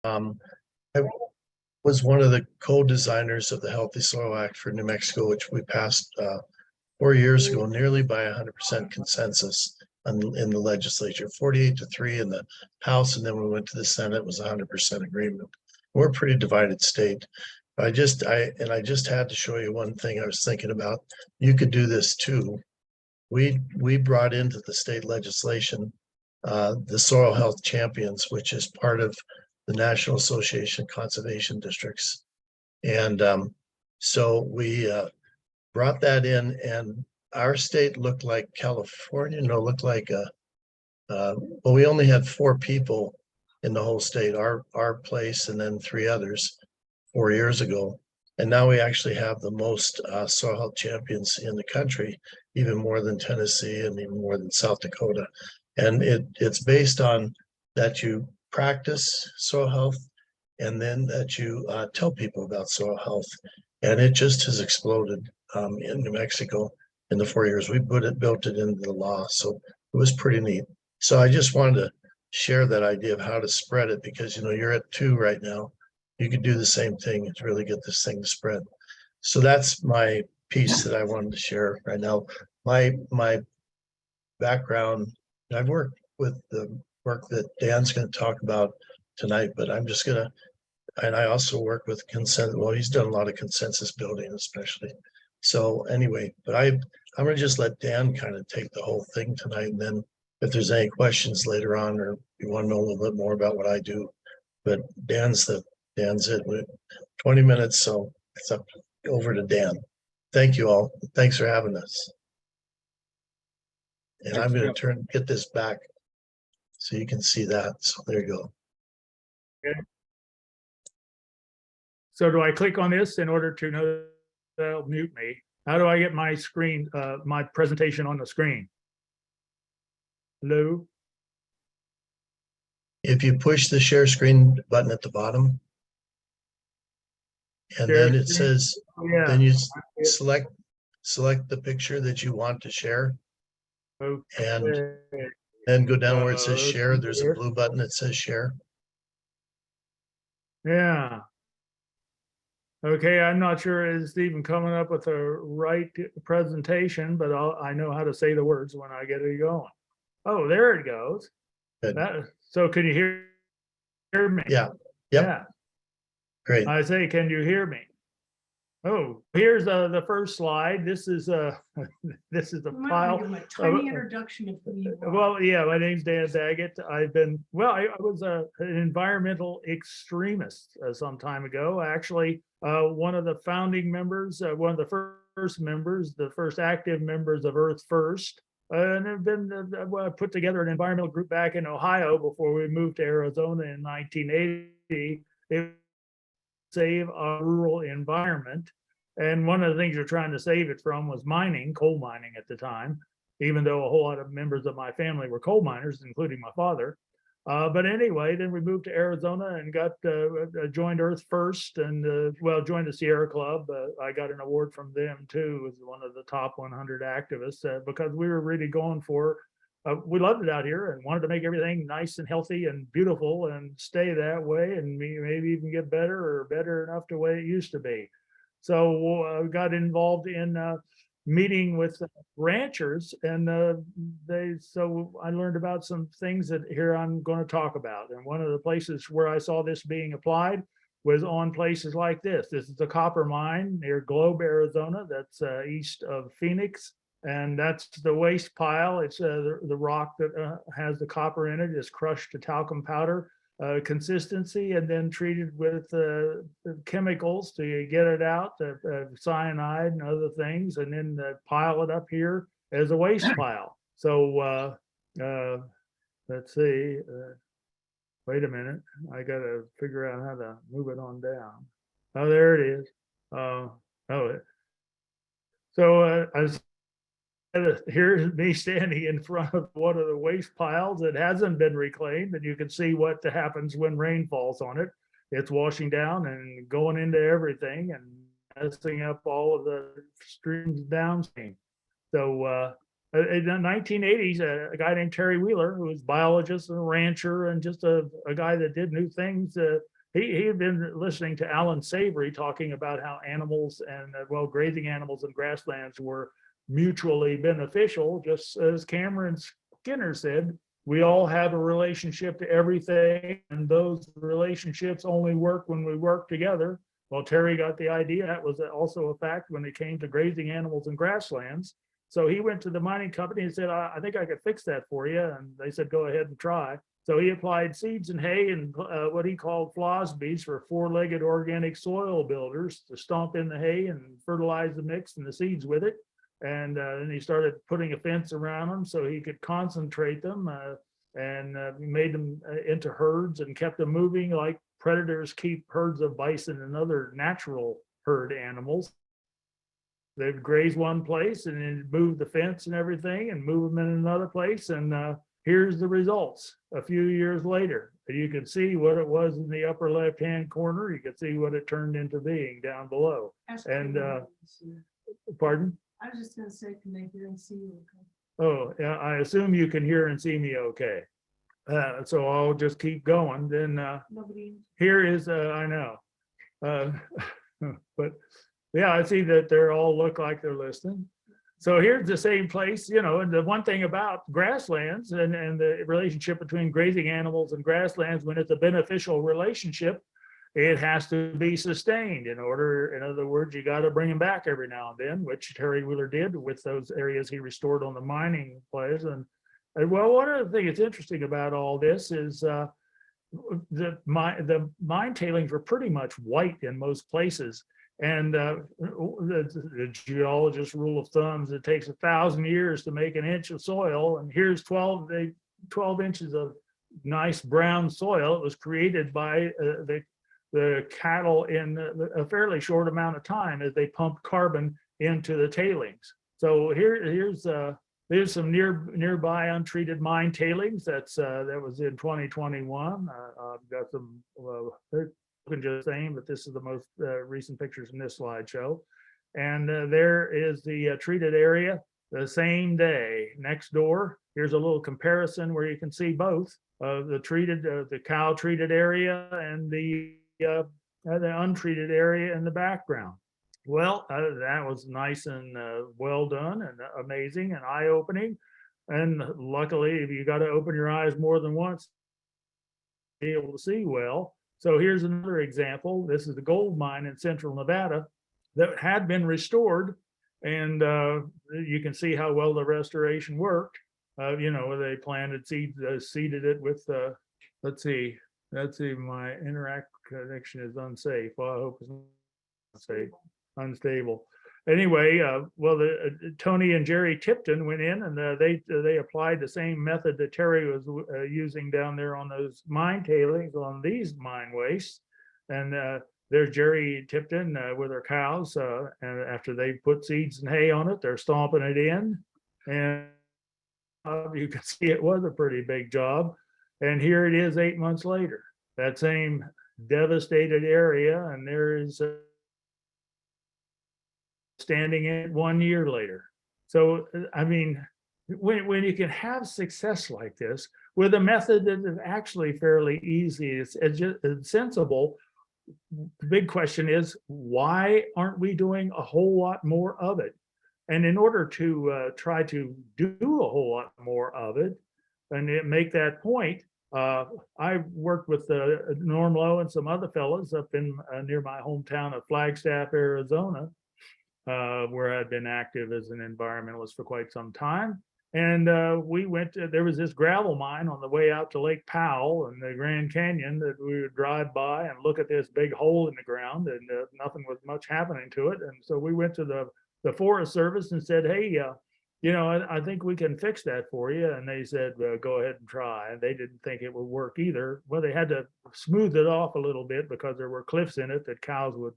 I was one of the co-designers of the Healthy Soil Act for New Mexico, which we passed 4 years ago, nearly by 100% consensus in the legislature, 48-3 in the House, and then we went to the Senate, it was 100% agreement. We're a pretty divided state. I just had to show you one thing I was thinking about. You could do this too. We brought into the state legislation the soil health champions, which is part of the National Association of Conservation Districts. And so we brought that in, and our state looked like California, looked like well, we only had 4 people in the whole state, our place, and then 3 others 4 years ago. And now we actually have the most soil health champions in the country, even more than Tennessee and even more than South Dakota. And it's based on that you practice soil health and then that you tell people about soil health. And it just has exploded in New Mexico in the 4 years. We built it into the law. So it was pretty neat. So I just wanted to share that idea of how to spread it, because you're at 2 right now. You could do the same thing to really get this thing to spread. So that's my piece that I wanted to share right now. My background, I've worked with the work that Dan's going to talk about tonight, but I'm just gonna, and I also work with consent. Well, he's done a lot of consensus building, especially. So anyway, but I'm gonna just let Dan kind of take the whole thing tonight, and then if there's any questions later on, or you want to know a little bit more about what I do, but Dan's it. 20 minutes, so it's over to Dan. Thank you all. Thanks for having us. And I'm going to get this back so you can see that. So there you go. Okay. So do I click on this in order to know that'll mute me? How do I get my screen, my presentation on the screen? Hello? If you push the share screen button at the bottom, and then it says, then you select the picture that you want to share. Okay. And then go down where it says share. There's a blue button that says share. Yeah. Okay, I'm not sure it's even coming up with the right presentation, but I know how to say the words when I get it going. Oh, there it goes. So can you hear me? Yeah. Yep. Yeah. Great. I say, can you hear me? Oh, here's the first slide. This is this is the pile. My tiny introduction of who you are. Well, yeah, my name's Dan Daggett. I've been, well, I was an environmental extremist some time ago. Actually, one of the founding members, one of the first members, the first active members of Earth First. And have been put together an environmental group back in Ohio before we moved to Arizona in 1980. It save a rural environment. And one of the things you're trying to save it from was mining, coal mining at the time, even though a whole lot of members of my family were coal miners, including my father. But anyway, then we moved to Arizona and got joined Earth First and well, joined the Sierra Club. I got an award from them too, as one of the top 100 activists, because we were really going for, we loved it out here and wanted to make everything nice and healthy and beautiful and stay that way, and maybe even get better or better enough to the way it used to be. So got involved in meeting with ranchers, and so I learned about some things that here I'm going to talk about. And one of the places where I saw this being applied was on places like this. This is a copper mine near Gobel, Arizona. That's east of Phoenix. And that's the waste pile. It's the rock that has the copper in it is crushed to talcum powder consistency and then treated with chemicals to get it out, cyanide and other things, and then pile it up here as a waste pile. So let's see. Wait a minute. I got to figure out how to move it on down. Oh, there it is. So here's me standing in front of one of the waste piles that hasn't been reclaimed, and you can see what happens when rain falls on it. It's washing down and going into everything and messing up all of the streams downstream. So In the 1980s, a guy named Terry Wheeler, who was a biologist and a rancher and just a guy that did new things. He had been listening to Alan Savory talking about how animals and, well, grazing animals and grasslands were mutually beneficial, just as Cameron Skinner said. We all have a relationship to everything, and those relationships only work when we work together. Well, Terry got the idea. That was also a fact when it came to grazing animals and grasslands. So he went to the mining company and said, I think I could fix that for you. And they said, go ahead and try. So he applied seeds and hay and what he called flosbees, for four-legged organic soil builders, to stomp in the hay and fertilize the mix and the seeds with it. And then he started putting a fence around them so he could concentrate them, and made them into herds and kept them moving like predators keep herds of bison and other natural herd animals. They'd graze one place and then move the fence and everything and move them in another place. And here's the results a few years later. You can see what it was in the upper left-hand corner. You can see what it turned into being down below. And pardon? I was just gonna say, can they hear and see you? Oh, yeah, I assume you can hear and see me okay. So I'll just keep going. Then Nobody. here is, I know. But yeah, I see that they're all look like they're listening. So here's the same place, and the one thing about grasslands and the relationship between grazing animals and grasslands, when it's a beneficial relationship, it has to be sustained in other words, you got to bring them back every now and then, which Terry Wheeler did with those areas he restored on the mining place. And well, one of the things that's interesting about all this is the mine tailings were pretty much white in most places. And the geologist rule of thumb is it takes 1,000 years to make an inch of soil. And here's 12 inches of nice brown soil. It was created by the cattle in a fairly short amount of time as they pumped carbon into the tailings. So here's some nearby untreated mine tailings. That was in 2021. I've got some. Can just saying, but this is the most recent pictures in this slideshow. And there is the treated area the same day next door. Here's a little comparison where you can see both the cow treated area and the untreated area in the background. Well, that was nice and well done and amazing and eye-opening. And luckily, if you got to open your eyes more than once, be able to see well. So here's another example. This is the gold mine in central Nevada that had been restored. And you can see how well the restoration worked. They planted seeds, seeded it with, let's see, my interact connection is unsafe. Well, I hope it's not safe, unstable. Anyway, Tony and Jerry Tipton went in and they applied the same method that Terry was using down there on those mine tailings on these mine wastes. And there's Jerry Tipton with her cows. And after they put seeds and hay on it, they're stomping it in. And you can see it was a pretty big job. And here it is 8 months later, that same devastated area. And there is standing in 1 year later. So, I mean, when you can have success like this with a method that is actually fairly easy, it's just sensible. The big question is, why aren't we doing a whole lot more of it? And in order to try to do a whole lot more of it and make that point, I worked with Norm Lowe and some other fellows up in near my hometown of Flagstaff, Arizona, where I'd been active as an environmentalist for quite some time. And we went there was this gravel mine on the way out to Lake Powell and the Grand Canyon that we would drive by and look at this big hole in the ground, and nothing was much happening to it. And so we went to the Forest Service and said, hey, I think we can fix that for you. And they said, go ahead and try. And they didn't think it would work either. Well, they had to smooth it off a little bit because there were cliffs in it that cows would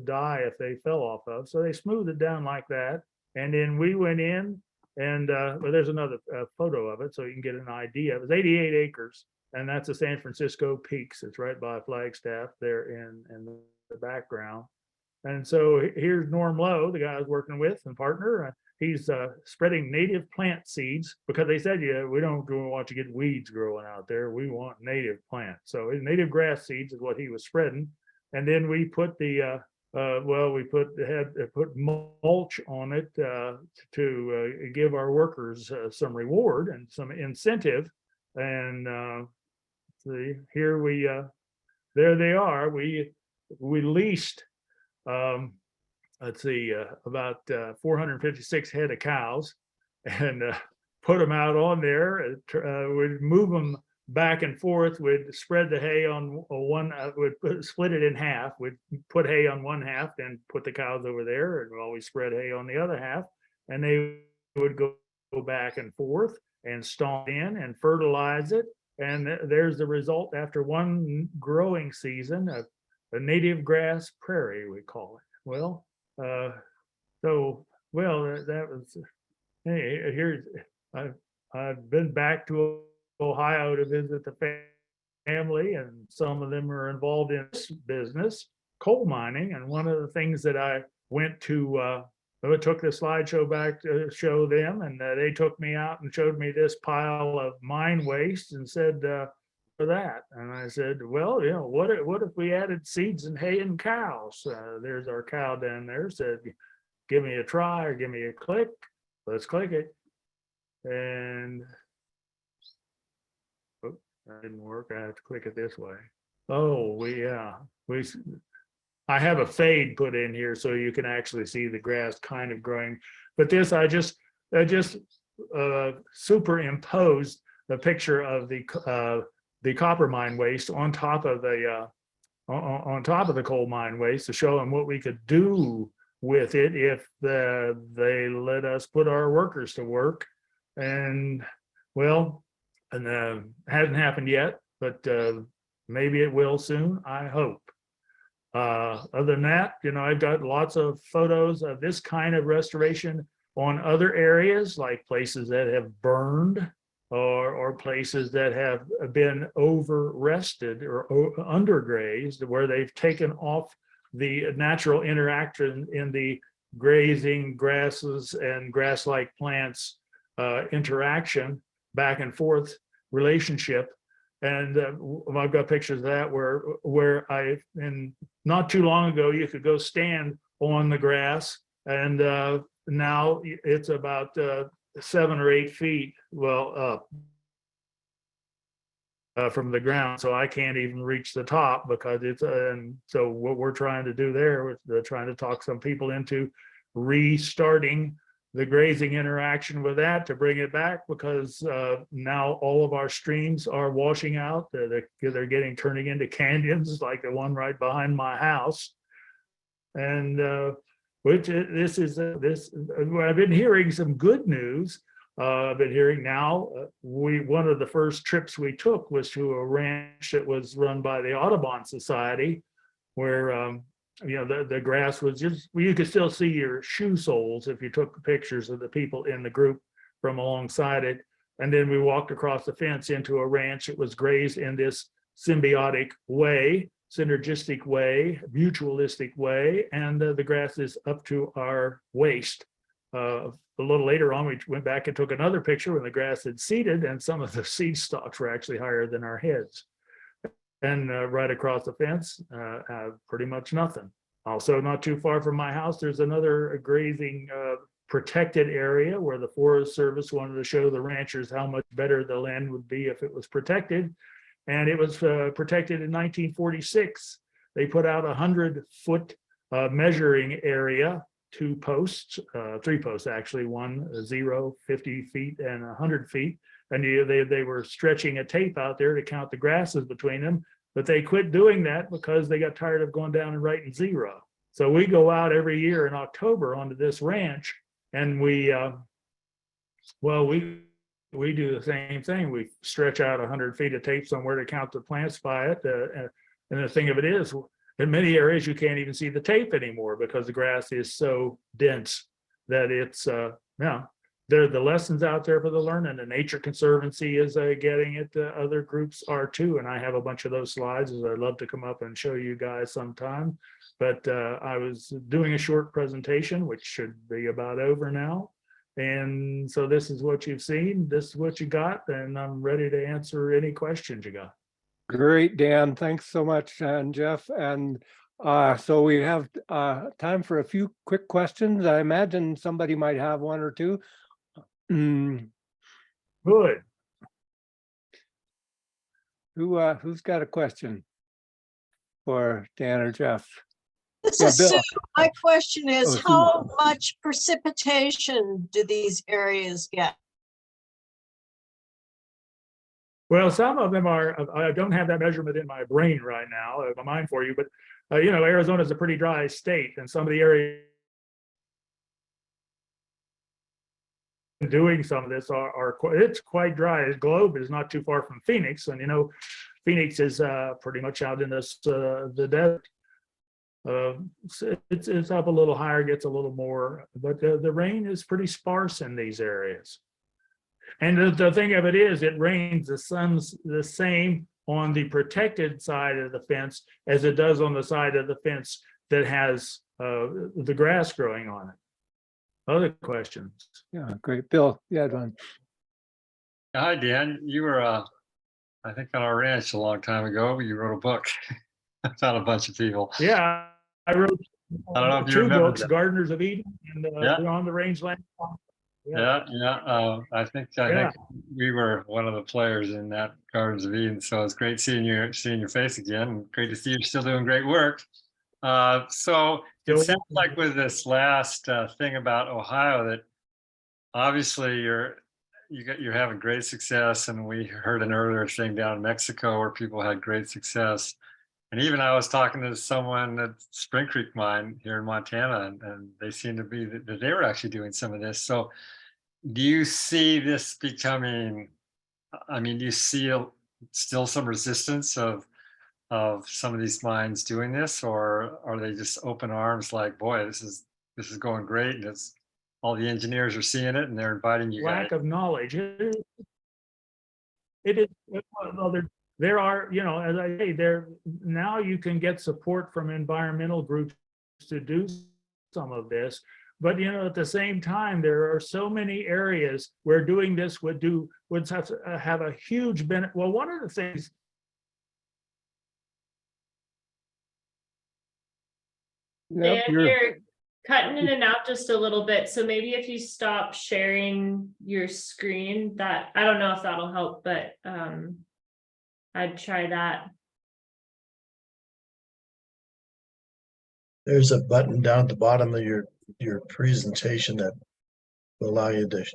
die if they fell off of. So they smoothed it down like that. And then we went in and there's another photo of it so you can get an idea. It was 88 acres. And that's the San Francisco Peaks. It's right by Flagstaff there in the background. And so here's Norm Lowe, the guy I was working with and partner. He's spreading native plant seeds because they said, yeah, we don't want you to get weeds growing out there. We want native plants. So native grass seeds is what he was spreading. And then we put the we put mulch on it to give our workers some reward and some incentive. And see, here there they are. We leased let's see, about 456 head of cows, and put them out on there. We'd move them back and forth. We'd spread the hay on one, split it in half. We'd put hay on one half, then put the cows over there, and always spread hay on the other half. And they would go back and forth and stomp in and fertilize it. And there's the result after one growing season, a native grass prairie, we call it. Well, that was, hey, here's, I've been back to Ohio to visit the family, and some of them are involved in this business, coal mining. And one of the things that I went to, I took the slideshow back to show them, and they took me out and showed me this pile of mine waste and said, for that. And I said, well, what if we added seeds and hay and cows? There's our cow down there, said, give me a try or give me a click. Let's click it. And that didn't work. I have to click it this way. Oh, I have a fade put in here so you can actually see the grass kind of growing. But this, I just superimposed the picture of the copper mine waste on top of the coal mine waste to show them what we could do with it if they let us put our workers to work. And well, and hasn't happened yet, but maybe it will soon, I hope. Other than that, I've got lots of photos of this kind of restoration on other areas, like places that have burned, or places that have been over rested or undergrazed, where they've taken off the natural interaction in the grazing grasses and grass-like plants interaction, back and forth relationship. And I've got pictures of that where and not too long ago, you could go stand on the grass, and now it's about 7 or 8 feet up from the ground, so I can't even reach the top because it's and so what we're trying to do there, we're trying to talk some people into restarting the grazing interaction with that to bring it back, because now all of our streams are washing out. They're turning into canyons like the one right behind my house. And I've been hearing some good news. I've been hearing now, one of the first trips we took was to a ranch that was run by the Audubon Society, where the grass was just, you could still see your shoe soles if you took pictures of the people in the group from alongside it. And then we walked across the fence into a ranch that was grazed in this symbiotic way, synergistic way, mutualistic way, and the grass is up to our waist. A little later on, we went back and took another picture when the grass had seeded, and some of the seed stalks were actually higher than our heads. And right across the fence, pretty much nothing. Also, not too far from my house, there's another grazing protected area where the Forest Service wanted to show the ranchers how much better the land would be if it was protected. And it was protected in 1946. They put out 100-foot measuring area, 2 posts, 3 posts actually, 0, 50 feet, and 100 feet. And they were stretching a tape out there to count the grasses between them, but they quit doing that because they got tired of going down and writing 0. So we go out every year in October onto this ranch, and we do the same thing. We stretch out 100 feet of tape somewhere to count the plants by it. And the thing of it is, in many areas, you can't even see the tape anymore because the grass is so dense that it's, there are the lessons out there for the learning. The Nature Conservancy is getting it. Other groups are too. And I have a bunch of those slides that I'd love to come up and show you guys sometime. But I was doing a short presentation, which should be about over now. And so this is what you've seen. This is what you got. And I'm ready to answer any questions you got. Great, Dan. Thanks so much, and Jeff. And so we have time for a few quick questions. I imagine somebody might have one or two. Good. Who's got a question for Dan or Jeff? This Yeah, is Bill. Sue. My question is, Oh, Sue. how much precipitation do these areas get? Well, some of them are, I don't have that measurement in my brain right now, my mind for you, but you know, Arizona is a pretty dry state, and some of the areas doing some of this it's quite dry. Globe is not too far from Phoenix, and you know, Phoenix is pretty much out in this the desert. It's up a little higher, gets a little more, but the rain is pretty sparse in these areas. And the thing of it is, it rains the same on the protected side of the fence as it does on the side of the fence that has the grass growing on it. Other questions? Yeah, great. Bill, you had one. Hi, Dan. You were, I think, on our ranch a long time ago. You wrote a book about a bunch of people. Yeah, I wrote I don't know if you 2 remember books, that. Gardeners of Eden and Yeah. Beyond the Rangeland. Yeah. I think we were one of the players in that Gardens of Eden. So it's great seeing your face again. And great to see you're still doing great work. So it sounds like with this last thing about Ohio that obviously you're having great success, and we heard an earlier thing down in Mexico where people had great success. And even I was talking to someone at Spring Creek Mine here in Montana, and they seem to be that they were actually doing some of this. So do you see this becoming, I mean, do you see still some resistance of some of these mines doing this, or are they just open arms like, boy, this is going great, and it's all the engineers are seeing it and they're inviting you guys? Lack of knowledge. It is, well, there are, you know, as I say, now you can get support from environmental groups to do some of this. But, you know, at the same time, there are so many areas where doing this would have a huge benefit. Well, one of the things. Yep, Dan, you're cutting in and out just a little bit. So maybe if you stop sharing your screen, that, I don't know if that'll help, but I'd try that. There's a button down at the bottom of your presentation that will allow you to